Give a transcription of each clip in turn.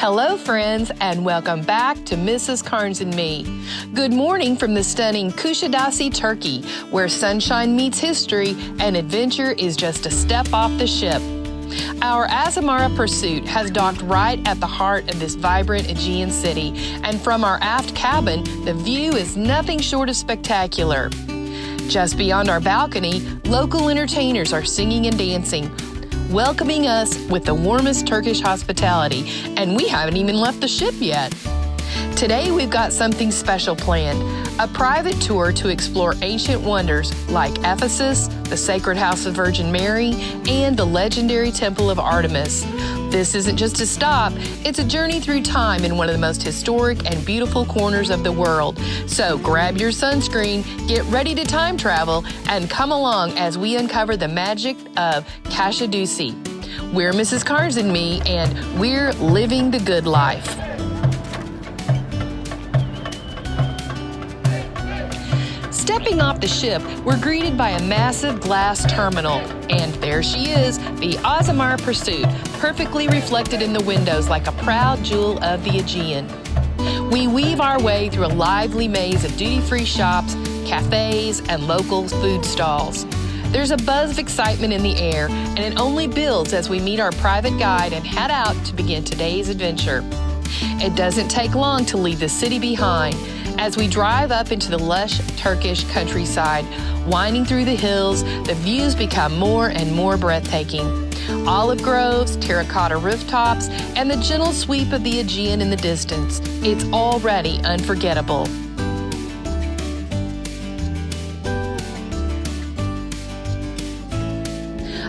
Hello, friends, and welcome back to Mrs. Karnes and Me. Good morning from the stunning Kusadasi, Turkey, where sunshine meets history and adventure is just a step off the ship. Our Azamara Pursuit has docked right at the heart of this vibrant Aegean city, and from our aft cabin, the view is nothing short of spectacular. Just beyond our balcony, local entertainers are singing and dancing, welcoming us with the warmest Turkish hospitality, and we haven't even left the ship yet. Today we've got something special planned, a private tour to explore ancient wonders like Ephesus, the Sacred House of Virgin Mary, and the legendary Temple of Artemis. This isn't just a stop, it's a journey through time in one of the most historic and beautiful corners of the world. So grab your sunscreen, get ready to time travel, and come along as we uncover the magic of Kusadasi. We're Mrs. Karnes and Me, and we're living the good life. Stepping off the ship, we're greeted by a massive glass terminal. And there she is, the Azamara Pursuit, perfectly reflected in the windows like a proud jewel of the Aegean. We weave our way through a lively maze of duty-free shops, cafes, and local food stalls. There's a buzz of excitement in the air, and it only builds as we meet our private guide and head out to begin today's adventure. It doesn't take long to leave the city behind as we drive up into the lush Turkish countryside. Winding through the hills, the views become more and more breathtaking. Olive groves, terracotta rooftops, and the gentle sweep of the Aegean in the distance. It's already unforgettable.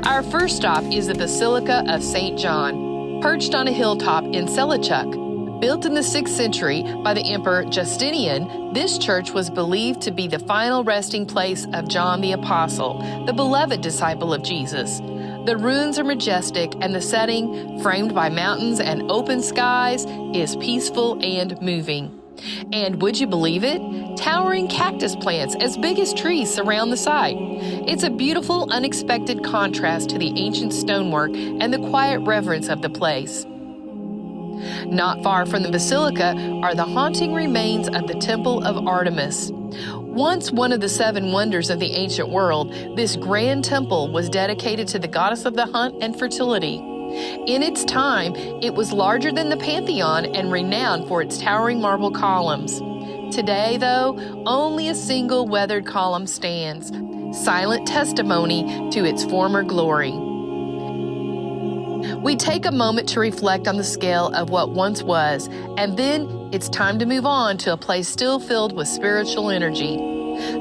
Our first stop is the Basilica of St John, perched on a hilltop in Selçuk. Built in the 6th century by the Emperor Justinian, this church was believed to be the final resting place of John the Apostle, the beloved disciple of Jesus. The ruins are majestic, and the setting, framed by mountains and open skies, is peaceful and moving. And would you believe it? Towering cactus plants as big as trees surround the site. It's a beautiful, unexpected contrast to the ancient stonework and the quiet reverence of the place. Not far from the basilica are the haunting remains of the Temple of Artemis. Once one of the 7 wonders of the ancient world, this grand temple was dedicated to the goddess of the hunt and fertility. In its time, it was larger than the Pantheon and renowned for its towering marble columns. Today, though, only a single weathered column stands, silent testimony to its former glory. We take a moment to reflect on the scale of what once was, and then it's time to move on to a place still filled with spiritual energy,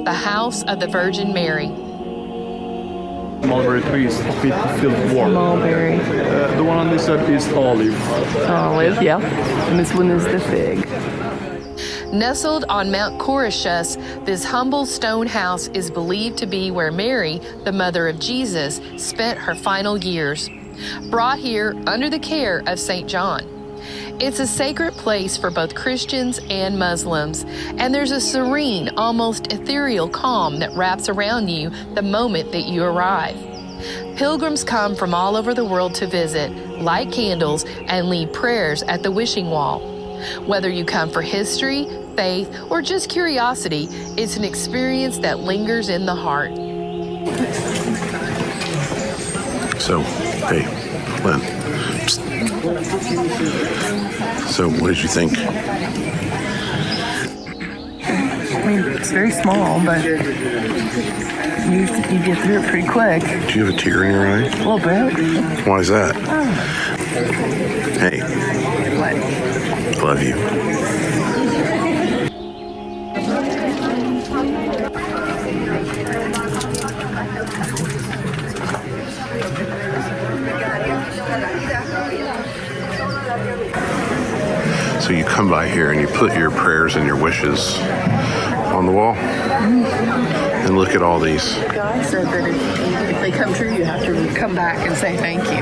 the House of the Virgin Mary. Mulberry tree is a bit filled warm. Mulberry. The one on this side is olive. Olive, yeah. And this one is the fig. Nestled on Mount Corishus, this humble stone house is believed to be where Mary, the mother of Jesus, spent her final years. Brought here under the care of St. John. It's a sacred place for both Christians and Muslims, and there's a serene, almost ethereal calm that wraps around you the moment that you arrive. Pilgrims come from all over the world to visit, light candles, and leave prayers at the wishing wall. Whether you come for history, faith, or just curiosity, it's an experience that lingers in the heart. So, hey, Len. Psst. So, what did you think? I mean, it's very small, but you get through it pretty quick. Do you have a tear in your eye? A little bit. Why is that? Hey. What? Love you. So you come by here and you put your prayers and your wishes on the wall, and look at all these. God said that if they come true, you have to come back and say thank you.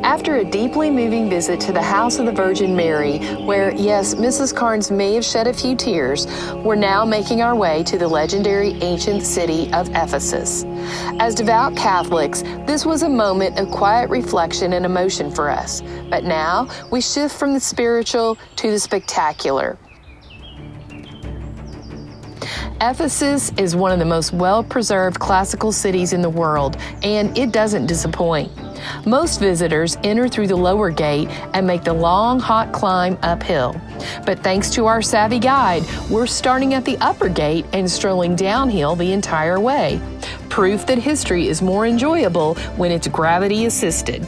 After a deeply moving visit to the House of the Virgin Mary, where, yes, Mrs. Karnes may have shed a few tears, we're now making our way to the legendary ancient city of Ephesus. As devout Catholics, this was a moment of quiet reflection and emotion for us. But now we shift from the spiritual to the spectacular. Ephesus is one of the most well-preserved classical cities in the world, and it doesn't disappoint. Most visitors enter through the lower gate and make the long, hot climb uphill. But thanks to our savvy guide, we're starting at the upper gate and strolling downhill the entire way. Proof that history is more enjoyable when it's gravity-assisted.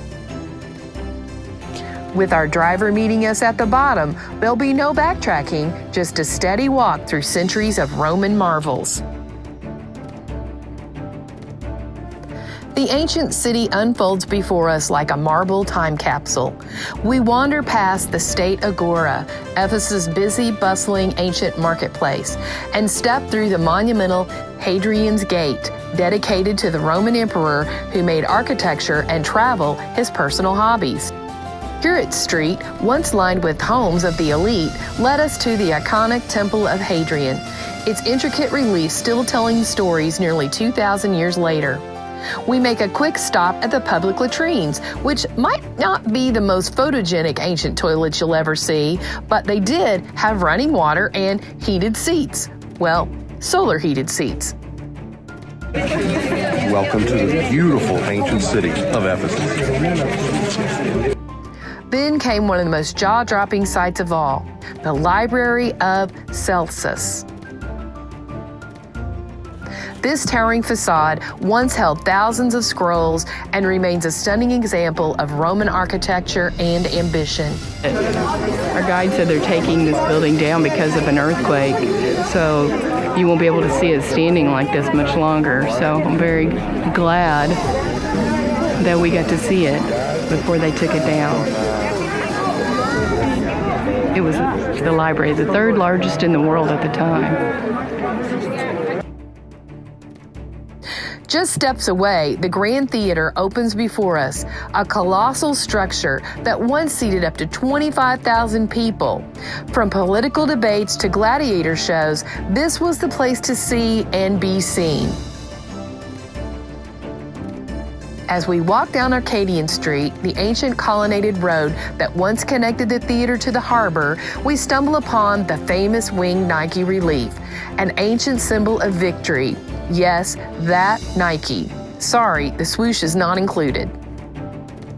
With our driver meeting us at the bottom, there'll be no backtracking, just a steady walk through centuries of Roman marvels. The ancient city unfolds before us like a marble time capsule. We wander past the State Agora, Ephesus' busy, bustling ancient marketplace, and step through the monumental Hadrian's Gate, dedicated to the Roman emperor who made architecture and travel his personal hobbies. Curate Street, once lined with homes of the elite, led us to the iconic Temple of Hadrian, its intricate relief still telling stories nearly 2,000 years later. We make a quick stop at the public latrines, which might not be the most photogenic ancient toilets you'll ever see, but they did have running water and heated seats. Well, solar heated seats. Welcome to the beautiful ancient city of Ephesus. Then came one of the most jaw-dropping sights of all, the Library of Celsus. This towering facade once held thousands of scrolls and remains a stunning example of Roman architecture and ambition. Our guide said they're taking this building down because of an earthquake, so you won't be able to see it standing like this much longer. So I'm very glad that we got to see it before they took it down. It was the library, the third largest in the world at the time. Just steps away, the Grand Theater opens before us, a colossal structure that once seated up to 25,000 people. From political debates to gladiator shows, this was the place to see and be seen. As we walk down Arcadian Street, the ancient colonnaded road that once connected the theater to the harbor, we stumble upon the famous winged Nike relief, an ancient symbol of victory. Yes, that Nike. Sorry, the swoosh is not included.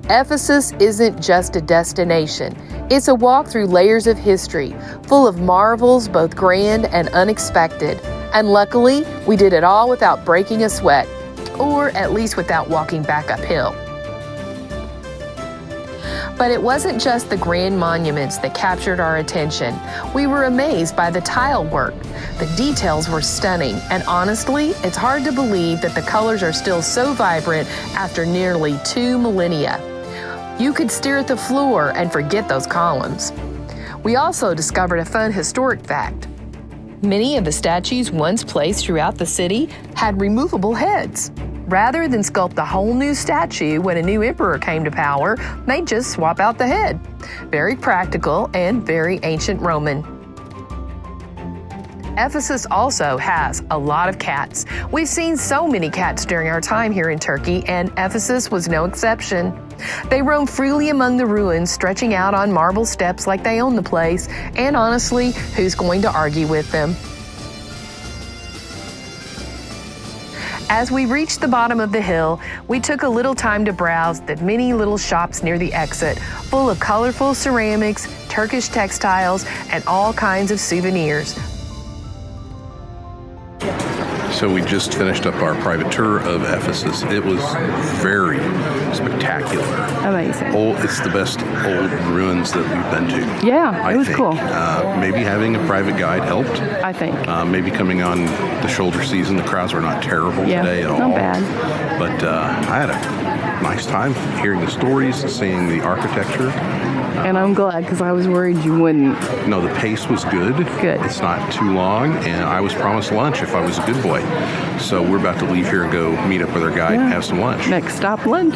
Ephesus isn't just a destination. It's a walk through layers of history, full of marvels both grand and unexpected. And luckily, we did it all without breaking a sweat, or at least without walking back uphill. But it wasn't just the grand monuments that captured our attention. We were amazed by the tile work. The details were stunning, and honestly, it's hard to believe that the colors are still so vibrant after nearly 2 millennia. You could stare at the floor and forget those columns. We also discovered a fun historic fact. Many of the statues once placed throughout the city had removable heads. Rather than sculpt a whole new statue when a new emperor came to power, they just swap out the head. Very practical and very ancient Roman. Ephesus also has a lot of cats. We've seen so many cats during our time here in Turkey, and Ephesus was no exception. They roam freely among the ruins, stretching out on marble steps like they own the place, and honestly, who's going to argue with them? As we reached the bottom of the hill, we took a little time to browse the many little shops near the exit, full of colorful ceramics, Turkish textiles, and all kinds of souvenirs. So we just finished up our private tour of Ephesus. It was very spectacular. Amazing. It's the best old ruins that we've been to. Yeah, it was cool. Maybe having a private guide helped. I think. Maybe coming on the shoulder season, the crowds were not terrible today at all. Not bad. But I had a nice time hearing the stories, seeing the architecture. And I'm glad, because I was worried you wouldn't. No, the pace was good. Good. It's not too long, and I was promised lunch if I was a good boy. So we're about to leave here and go meet up with our guide and have some lunch. Next stop, lunch.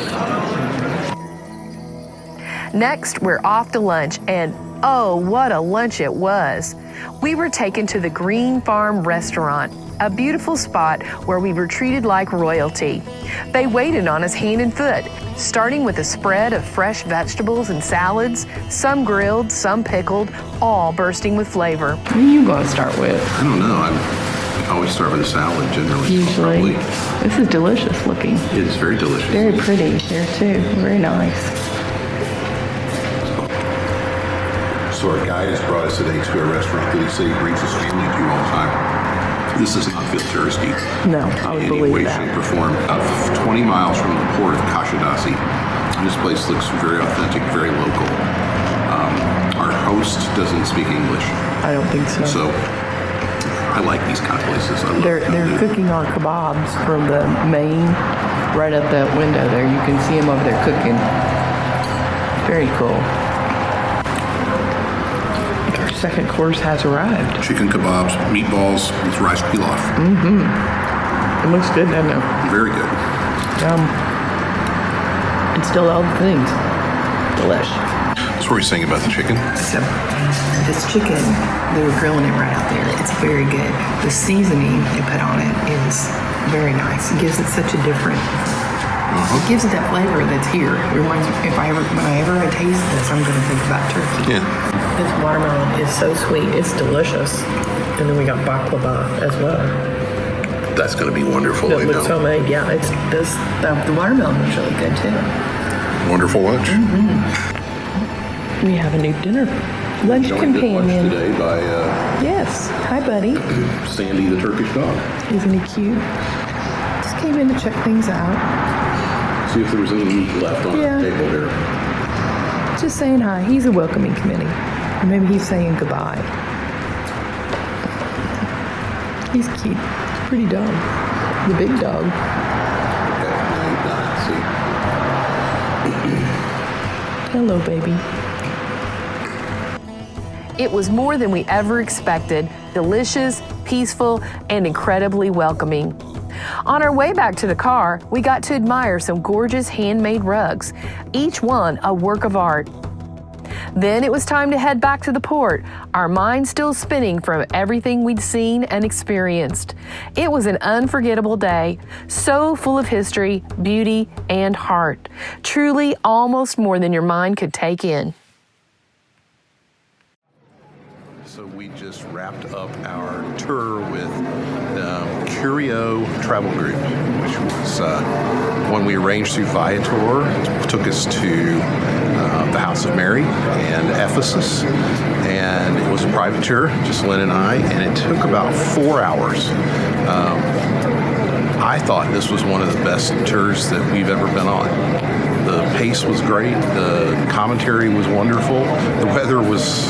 Next, we're off to lunch, and Oh, what a lunch it was! We were taken to the Green Farm Restaurant, a beautiful spot where we were treated like royalty. They waited on us hand and foot, starting with a spread of fresh vegetables and salads, some grilled, some pickled, all bursting with flavor. What are you going to start with? I don't know. I always start with a salad generally. Usually. Probably. This is delicious looking. It is very delicious. Very pretty here too. Very nice. So our guide has brought us today to a restaurant that he said he brings his family to all the time. This does not feel touristy. No, I would in any believe way, that. shape, or form. 20 miles from the port of Kusadasi. And this place looks very authentic, very local. Our host doesn't speak English, I don't think so. so I like these kind of places. I love They're cooking our kebabs from the main, right up that window there. You can see them over there cooking. Very cool. Our second course has arrived. chicken kebabs, meatballs with rice pilaf. It looks good, doesn't it? Very good. And still all the things. Delish. So what were you saying about the chicken? So, this chicken, they were grilling it right out there. It's very good. The seasoning they put on it is very nice. It gives it such a different, it gives it that flavor that's here. It reminds me, whenever I taste this, I'm going to think about turkey. Yeah. This watermelon is so sweet. It's delicious. And then we got baklava as well. That's going to be wonderful. It looks homemade. Yeah, the watermelon was really good too. Wonderful lunch. We have a new lunch Joined at lunch companion. today by Yes. Hi, buddy. Sandy the Turkish dog. Isn't he cute? Just came in to check things out. See if there was any meat left on Yeah. the table here. Just saying hi. He's a welcoming committee. Or maybe he's saying goodbye. He's cute. Pretty dog. The big dog. Okay, now you've done it. See? Hello, baby. It was more than we ever expected, delicious, peaceful, and incredibly welcoming. On our way back to the car, we got to admire some gorgeous handmade rugs, each one a work of art. Then it was time to head back to the port, our minds still spinning from everything we'd seen and experienced. It was an unforgettable day, so full of history, beauty, and heart. Truly almost more than your mind could take in. So we just wrapped up our tour with Curio Travel Group, which was one we arranged through Viator. It took us to the House of Mary and Ephesus, and it was a private tour, just Lynn and I, and it took about 4 hours. I thought this was one of the best tours that we've ever been on. The pace was great, the commentary was wonderful, the weather was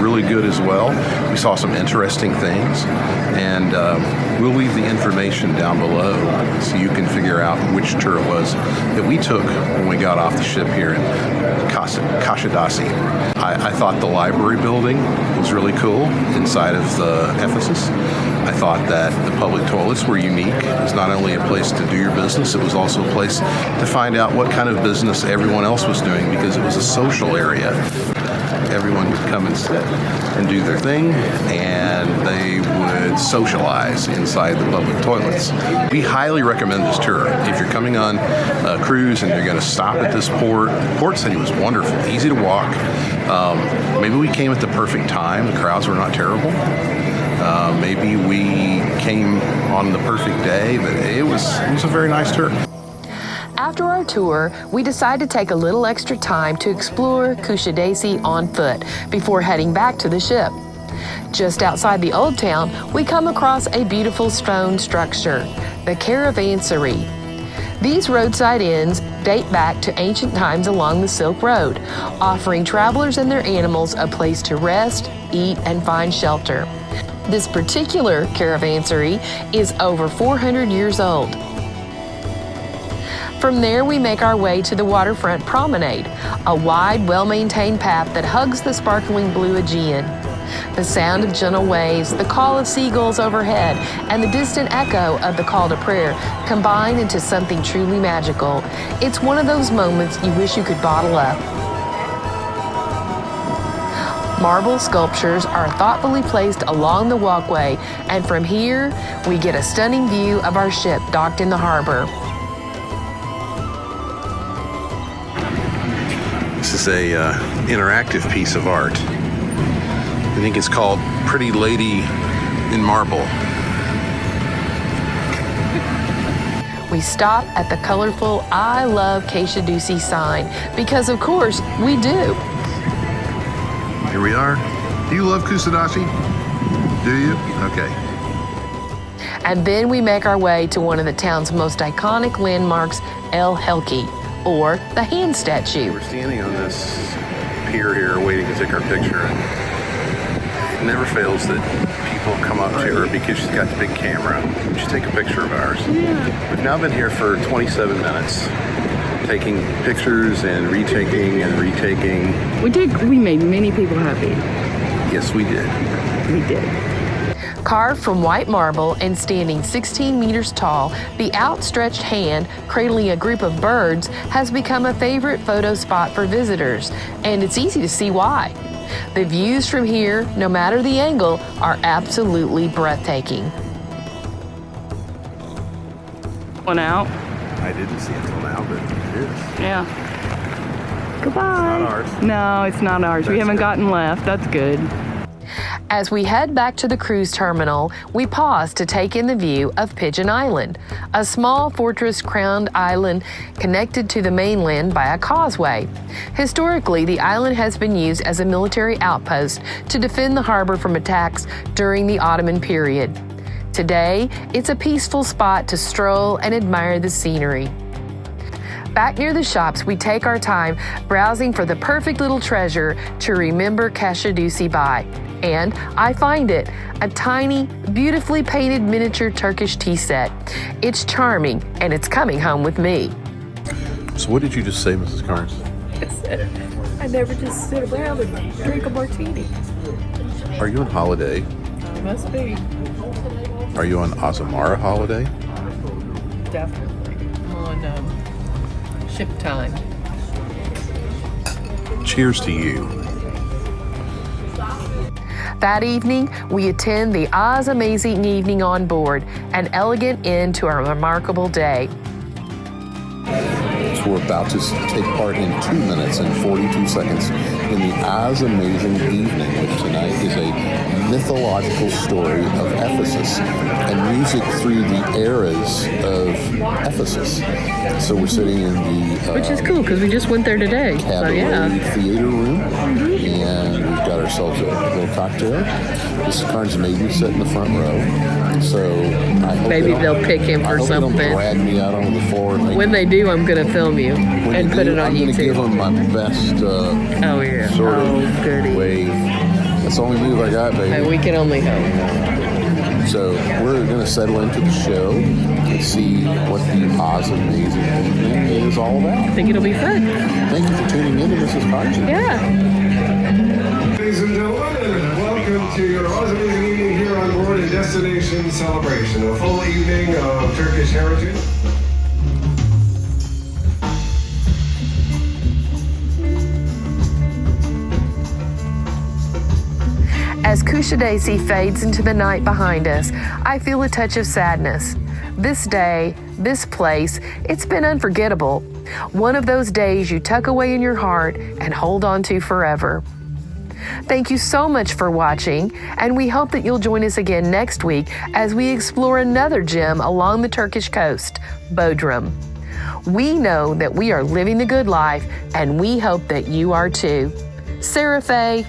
really good as well. We saw some interesting things, and we'll leave the information down below so you can figure out which tour it was that we took when we got off the ship here in Kusadasi. I thought the library building was really cool inside of the Ephesus. I thought that the public toilets were unique. It was not only a place to do your business, it was also a place to find out what kind of business everyone else was doing, because it was a social area. Everyone would come and sit and do their thing, and they would socialize inside the public toilets. We highly recommend this tour. If you're coming on a cruise and you're going to stop at this port, the port city was wonderful, easy to walk. Maybe we came at the perfect time. The crowds were not terrible. Maybe we came on the perfect day, but it was a very nice tour. After our tour, we decided to take a little extra time to explore Kusadasi on foot before heading back to the ship. Just outside the old town, we come across a beautiful stone structure, the Caravansary. These roadside inns date back to ancient times along the Silk Road, offering travelers and their animals a place to rest, eat, and find shelter. This particular caravansary is over 400 years old. From there, we make our way to the Waterfront promenade, a wide, well-maintained path that hugs the sparkling blue Aegean. The sound of gentle waves, the call of seagulls overhead, and the distant echo of the call to prayer combine into something truly magical. It's one of those moments you wish you could bottle up. Marble sculptures are thoughtfully placed along the walkway, and from here, we get a stunning view of our ship docked in the harbor. This is a interactive piece of art. I think it's called Pretty Lady in Marble. We stop at the colorful I Love Kusadasi sign because, of course, we do. Here we are. Do you love Kusadasi? Do you? Okay. And then we make our way to one of the town's most iconic landmarks, El Helki, or the hand statue. We're standing on this pier here waiting to take our picture. It never fails that people come up to her because she's got the big camera. We should take a picture of ours. Yeah. We've now been here for 27 minutes, taking pictures and retaking and retaking. We made many people happy. Yes, we did. We did. Carved from white marble and standing 16 meters tall, the outstretched hand cradling a group of birds has become a favorite photo spot for visitors, and it's easy to see why. The views from here, no matter the angle, are absolutely breathtaking. One out. I didn't see it until now, but it is. Yeah. Goodbye. It's not ours. No, it's not ours. We That's haven't good. gotten left. That's good. As we head back to the cruise terminal, we pause to take in the view of Pigeon Island, a small fortress-crowned island connected to the mainland by a causeway. Historically, the island has been used as a military outpost to defend the harbor from attacks during the Ottoman period. Today, it's a peaceful spot to stroll and admire the scenery. Back near the shops, we take our time browsing for the perfect little treasure to remember Kusadasi by. And I find it, a tiny, beautifully painted miniature Turkish tea set. It's charming, and it's coming home with me. So what did you just say, Mrs. Karnes? I never just sit around and drink a martini. Are you on holiday? Must be. Are you on Azamara holiday? Definitely. I'm on ship time. Cheers to you. That evening, we attend the Aza-Mazing Evening on board, an elegant end to a remarkable day. So we're about to take part in 2 minutes and 42 seconds in the Aza-Mazing Evening, which tonight is a mythological story of Ephesus and music through the eras of Ephesus. So we're sitting in the Which is cool, because we just went there today. So, cabaret yeah. theater room, and we've got ourselves a little cocktail. Mrs. Karnes made me sit in the front row, so I hope Maybe they'll pick him for I hope something. They don't drag me out on the floor. And make When they do, I'm going to film you when and you put do, it on I'm going to give YouTube. them my best Oh, yeah. sort of Oh, goody. wave. That's the only move I got, baby. And we can only hope. So we're going to settle into the show and see what the Aza-Mazing Evening is all about. I think it'll be fun. Thank you for tuning in to Mrs. Karnes. Yeah. Ladies and gentlemen, and welcome to your Aza-Mazing Evening here on board a destination celebration, a full evening of Turkish heritage. As Kusadasi fades into the night behind us, I feel a touch of sadness. This day, this place, it's been unforgettable. One of those days you tuck away in your heart and hold on to forever. Thank you so much for watching, and we hope that you'll join us again next week as we explore another gem along the Turkish coast, Bodrum. We know that we are living the good life, and we hope that you are too. Sarah Faye.